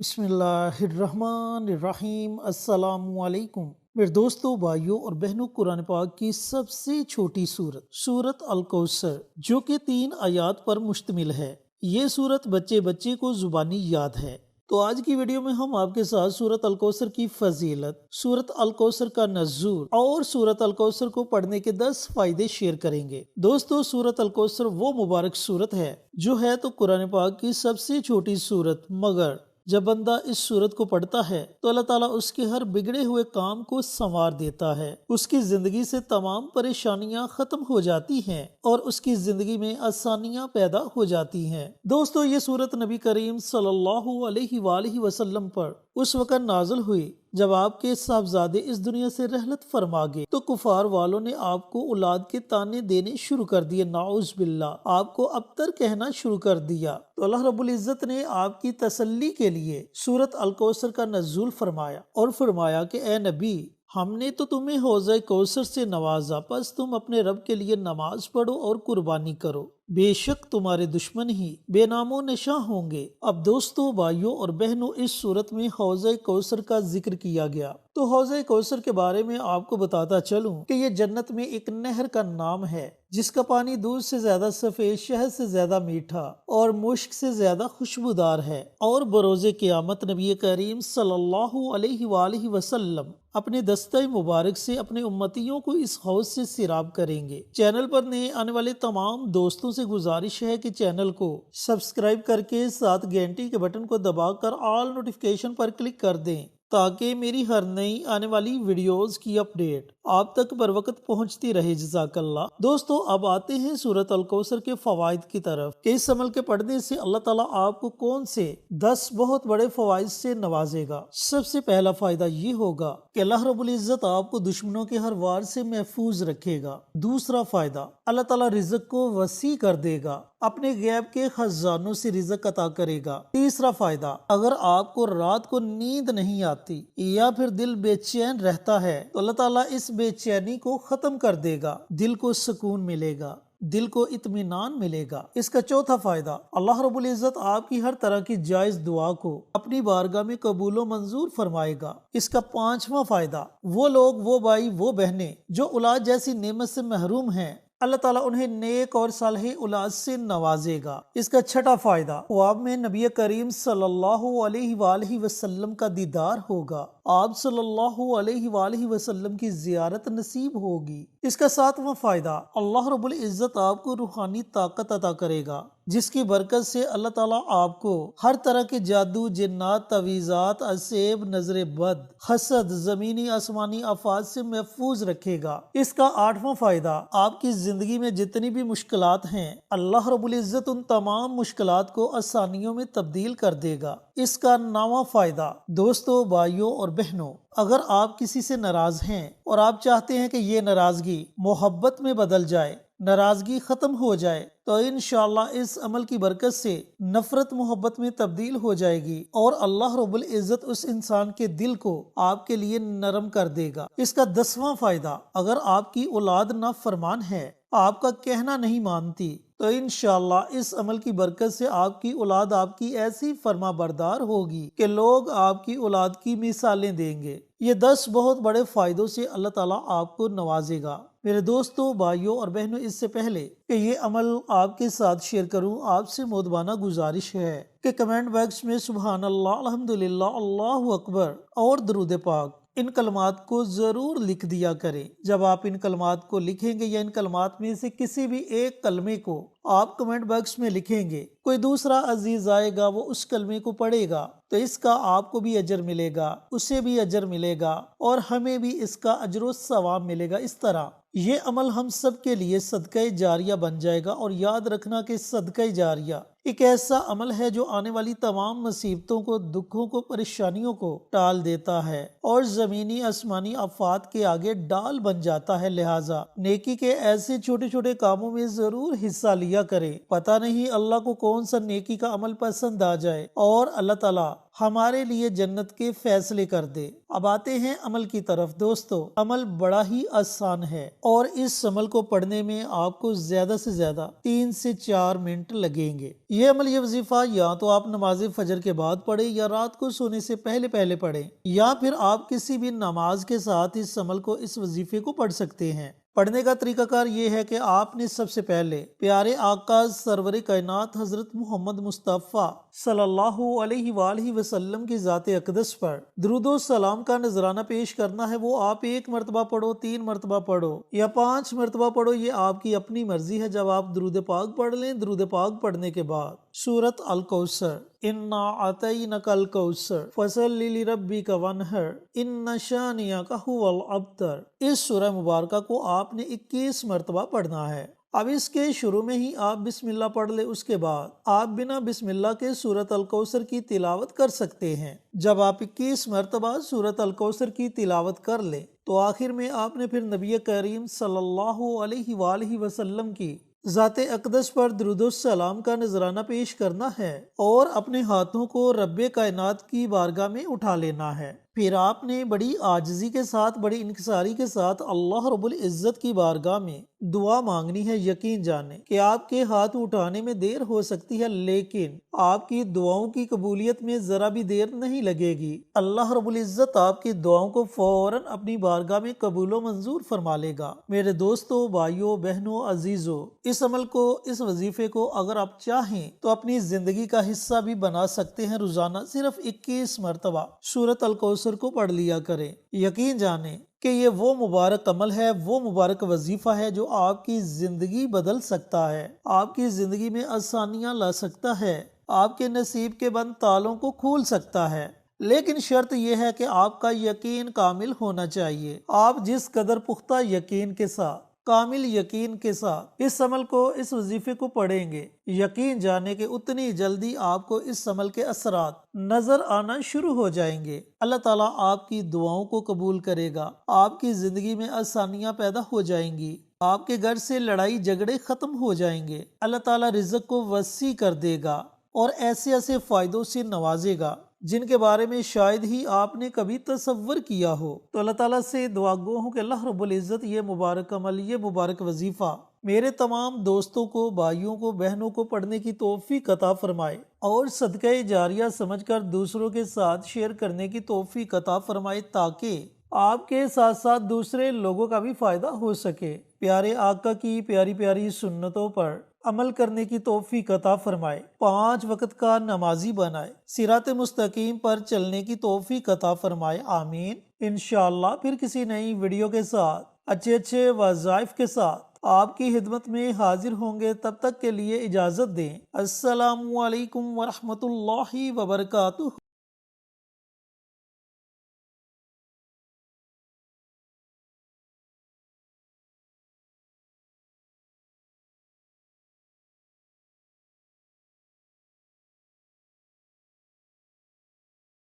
بسم اللہ الرحمن الرحیم۔ السلام علیکم میرے دوستوں، بھائیوں اور بہنوں۔ قرآن پاک کی سب سے چھوٹی سورت الکوثر، جو کہ 3 آیات پر مشتمل ہے۔ یہ سورت بچے کو زبانی یاد ہے۔ تو آج کی ویڈیو میں ہم آپ کے ساتھ سورت الکوثر کی فضیلت، سورت الکوثر کا نزول اور سورت الکوثر کو پڑھنے کے 10 فائدے شیئر کریں گے۔ دوستو، سورت الکوثر وہ مبارک سورت ہے جو ہے تو قرآن پاک کی سب سے چھوٹی سورت، مگر جب بندہ اس سورت کو پڑھتا ہے تو اللہ تعالیٰ اس کے ہر بگڑے ہوئے کام کو سنوار دیتا ہے۔ اس کی زندگی سے تمام پریشانیاں ختم ہو جاتی ہیں اور اس کی زندگی میں آسانیاں پیدا ہو جاتی ہیں۔ دوستو، یہ سورت نبی کریم صلی اللہ علیہ وآلہ وسلم پر اس وقت نازل ہوئی جب آپ کے صاحبزادے اس دنیا سے رحلت فرما گئے تو کفار والوں نے آپ کو اولاد کے تانے دینے شروع کر دیے، نعوذ باللہ، آپ کو ابتر کہنا شروع کر دیا۔ تو اللہ رب العزت نے آپ کی تسلی کے لیے سورت الکوثر کا نزول فرمایا اور فرمایا کہ اے نبی، ہم نے تو تمہیں حوضہ کوثر سے نوازا، پس تم اپنے رب کے لیے نماز پڑھو اور قربانی کرو، بے شک تمہارے دشمن ہی بے نام و نشاں ہوں گے۔ اب دوستو، بھائیوں اور بہنوں، اس صورت میں حوضہ کوثر کا ذکر کیا گیا۔ تو حوضہ کوثر کے بارے میں آپ کو بتاتا چلوں کہ یہ جنت میں ایک نہر کا نام ہے جس کا پانی دودھ سے زیادہ سفید، شہد سے زیادہ میٹھا اور مشک سے زیادہ خوشبودار ہے، اور بروز قیامت نبی کریم صلی اللہ علیہ وآلہ وسلم اپنے دستہ مبارک سے اپنے امتیوں کو اس حوض سے سیراب کریں گے۔ چینل پر نئے آنے والے تمام دوستوں سے گزارش ہے کہ چینل کو سبسکرائب کر کے ساتھ گھنٹی کے بٹن کو دبا کر آل نوٹیفیکیشن پر کلک کر دیں تاکہ میری ہر نئی آنے والی ویڈیوز کی اپڈیٹ آپ تک بر وقت پہنچتی رہے۔ جزاک اللہ۔ دوستو، اب آتے ہیں سورت الکوثر کے فوائد کی طرف کہ اس عمل کے پڑھنے سے اللہ تعالیٰ آپ کو کون سے 10 بہت بڑے فوائد سے نوازے گا۔ سب سے پہلا فائدہ یہ ہوگا کہ اللہ رب العزت آپ کو دشمنوں کے ہر وار سے محفوظ رکھے گا۔ دوسرا فائدہ، اللہ تعالیٰ رزق کو وسیع کر دے گا، اپنے غیب کے خزانوں سے رزق عطا کرے گا۔ تیسرا فائدہ، اگر آپ کو رات کو نیند نہیں آتی یا پھر دل بے چین رہتا ہے تو اللہ تعالیٰ اس بے چینی کو ختم کر دے گا، دل کو سکون ملے گا، دل کو اطمینان ملے گا۔ اس کا چوتھا فائدہ، اللہ رب العزت آپ کی ہر طرح کی جائز دعا کو اپنی بارگاہ میں قبول و منظور فرمائے گا۔ اس کا پانچواں فائدہ، وہ لوگ، وہ بھائی، وہ بہنیں جو اولاد جیسی نعمت سے محروم ہیں، اللہ تعالیٰ انہیں نیک اور صالح اولاد سے نوازے گا۔ اس کا چھٹا فائدہ، خواب میں نبی کریم صلی اللہ علیہ وآلہ وسلم کا دیدار ہوگا، آپ صلی اللہ علیہ وآلہ وسلم کی زیارت نصیب ہوگی۔ اس کا ساتواں فائدہ، اللہ رب العزت آپ کو روحانی طاقت عطا کرے گا جس کی برکت سے اللہ تعالیٰ آپ کو ہر طرح کے جادو، جنات، تعویذات، اسیب، نظر بد، حسد، زمینی آسمانی آفات سے محفوظ رکھے گا۔ اس کا آٹھواں فائدہ، آپ کی زندگی میں جتنی بھی مشکلات ہیں، اللہ رب العزت ان تمام مشکلات کو آسانیوں میں تبدیل کر دے گا۔ اس کا نواں فائدہ، دوستو، بھائیوں اور بہنوں، اگر آپ کسی سے ناراض ہیں اور آپ چاہتے ہیں کہ یہ ناراضگی محبت میں بدل جائے، ناراضگی ختم ہو جائے، تو انشاءاللہ اس عمل کی برکت سے نفرت محبت میں تبدیل ہو جائے گی اور اللہ رب العزت اس انسان کے دل کو آپ کے لیے نرم کر دے گا۔ اس کا 10واں فائدہ، اگر آپ کی اولاد نافرمان ہے، آپ کا کہنا نہیں مانتی، تو انشاءاللہ اس عمل کی برکت سے آپ کی اولاد آپ کی ایسی فرما بردار ہوگی کہ لوگ آپ کی اولاد کی مثالیں دیں گے۔ یہ 10 بہت بڑے فائدوں سے اللہ تعالیٰ آپ کو نوازے گا۔ میرے دوستوں، بھائیوں اور بہنوں، اس سے پہلے کہ یہ عمل آپ کے ساتھ شیئر کروں، آپ سے مؤدبانہ گزارش ہے کہ کمنٹ باکس میں سبحان اللہ، الحمدللہ، اللہ اکبر اور درود پاک ان کلمات کو ضرور لکھ دیا کریں۔ جب آپ ان کلمات کو لکھیں گے یا ان کلمات میں سے کسی بھی ایک کلمے کو آپ کمنٹ باکس میں لکھیں گے، کوئی دوسرا عزیز آئے گا، وہ اس کلمے کو پڑھے گا تو اس کا آپ کو بھی اجر ملے گا، اسے بھی اجر ملے گا اور ہمیں بھی اس کا اجر و ثواب ملے گا۔ اس طرح یہ عمل ہم سب کے لیے صدقہ جاریہ بن جائے گا۔ اور یاد رکھنا کہ صدقہ جاریہ ایک ایسا عمل ہے جو آنے والی تمام مصیبتوں کو، دکھوں کو، پریشانیوں کو ٹال دیتا ہے اور زمینی آسمانی آفات کے آگے ڈال بن جاتا ہے۔ لہٰذا نیکی کے ایسے چھوٹے چھوٹے کاموں میں ضرور حصہ لیا لیا کریں، پتہ نہیں اللہ کو کون سا نیکی کا عمل پسند آ جائے اور اللہ تعالیٰ ہمارے لیے جنت کے فیصلے کر دے۔ اب آتے ہیں عمل کی طرف۔ دوستو، عمل بڑا ہی آسان ہے اور اس عمل کو پڑھنے میں آپ کو زیادہ سے زیادہ 3 سے 4 منٹ لگیں گے۔ یہ عمل، یہ وظیفہ یا تو آپ نماز فجر کے بعد پڑھیں یا رات کو سونے سے پہلے پڑھیں، یا پھر آپ کسی بھی نماز کے ساتھ اس عمل کو، اس وظیفے کو پڑھ سکتے ہیں۔ پڑھنے کا طریقہ کار یہ ہے کہ آپ نے سب سے پہلے پیارے آقا سرور کائنات حضرت محمد مصطفیٰ صلی اللہ علیہ وآلہ وسلم کی ذات اقدس پر درود و سلام کا نذرانہ پیش کرنا ہے۔ وہ آپ 1 مرتبہ پڑھو، 3 مرتبہ پڑھو یا 5 مرتبہ پڑھو، یہ آپ کی اپنی مرضی ہے۔ جب آپ درود پاک پڑھ لیں، درود پاک پڑھنے کے بعد سورۃ الکوثر، انا اعطینک الکوثر فصلی لربک وانحر ان شانئک ھو الابتر، اس سورہ مبارکہ کو آپ نے 21 مرتبہ پڑھنا ہے۔ اب اس کے شروع میں ہی آپ بسم اللہ پڑھ لیں، اس کے بعد آپ بنا بسم اللہ کے سورۃ الکوثر کی تلاوت کر سکتے ہیں۔ جب آپ 21 مرتبہ سورۃ الکوثر کی تلاوت کر لیں تو آخر میں آپ نے پھر نبی کریم صلی اللہ علیہ وآلہ وسلم کی ذات اقدس پر درود و سلام کا نذرانہ پیش کرنا ہے اور اپنے ہاتھوں کو رب کائنات کی بارگاہ میں اٹھا لینا ہے۔ پھر آپ نے بڑی عاجزی کے ساتھ، بڑی انکساری کے ساتھ اللہ رب العزت کی بارگاہ میں دعا مانگنی ہے۔ یقین جانیں کہ آپ کے ہاتھ اٹھانے میں دیر ہو سکتی ہے، لیکن آپ کی دعاؤں کی قبولیت میں ذرا بھی دیر نہیں لگے گی۔ اللہ رب العزت آپ کی دعاؤں کو فوراً اپنی بارگاہ میں قبول و منظور فرما لے گا۔ میرے دوستوں، بھائیوں، بہنوں، عزیزوں، اس عمل کو، اس وظیفے کو اگر آپ چاہیں تو اپنی زندگی کا حصہ بھی بنا سکتے ہیں۔ روزانہ صرف 21 مرتبہ سورۃ الکوثر کو پڑھ لیا کریں۔ یقین جانیں کہ یہ وہ مبارک عمل ہے، وہ مبارک وظیفہ ہے جو آپ کی زندگی بدل سکتا ہے، آپ کی زندگی میں آسانیاں لا سکتا ہے، آپ کے نصیب کے بند تالوں کو کھول سکتا ہے۔ لیکن شرط یہ ہے کہ آپ کا یقین کامل ہونا چاہیے۔ آپ جس قدر پختہ یقین کے ساتھ، کامل یقین کے ساتھ اس عمل کو، اس وظیفے کو پڑھیں گے، یقین جانے کہ اتنی جلدی آپ کو اس عمل کے اثرات نظر آنا شروع ہو جائیں گے۔ اللہ تعالیٰ آپ کی دعاؤں کو قبول کرے گا، آپ کی زندگی میں آسانیاں پیدا ہو جائیں گی، آپ کے گھر سے لڑائی جھگڑے ختم ہو جائیں گے، اللہ تعالیٰ رزق کو وسیع کر دے گا اور ایسے ایسے فائدوں سے نوازے گا جن کے بارے میں شاید ہی آپ نے کبھی تصور کیا ہو۔ تو اللہ تعالیٰ سے دعا گو ہوں کہ اللہ رب العزت یہ مبارک عمل، یہ مبارک وظیفہ میرے تمام دوستوں کو، بھائیوں کو، بہنوں کو پڑھنے کی توفیق عطا فرمائے اور صدقہ جاریہ سمجھ کر دوسروں کے ساتھ شیئر کرنے کی توفیق عطا فرمائے، تاکہ آپ کے ساتھ ساتھ دوسرے لوگوں کا بھی فائدہ ہو سکے۔ پیارے آقا کی پیاری پیاری سنتوں پر عمل کرنے کی توفیق عطا فرمائے، 5 وقت کا نمازی بنائے، صراط مستقیم پر چلنے کی توفیق عطا فرمائے، آمین۔ انشاءاللہ پھر کسی نئی ویڈیو کے ساتھ، اچھے وظائف کے ساتھ آپ کی خدمت میں حاضر ہوں گے۔ تب تک کے لیے اجازت دیں۔ السلام علیکم ورحمۃ اللہ وبرکاتہ۔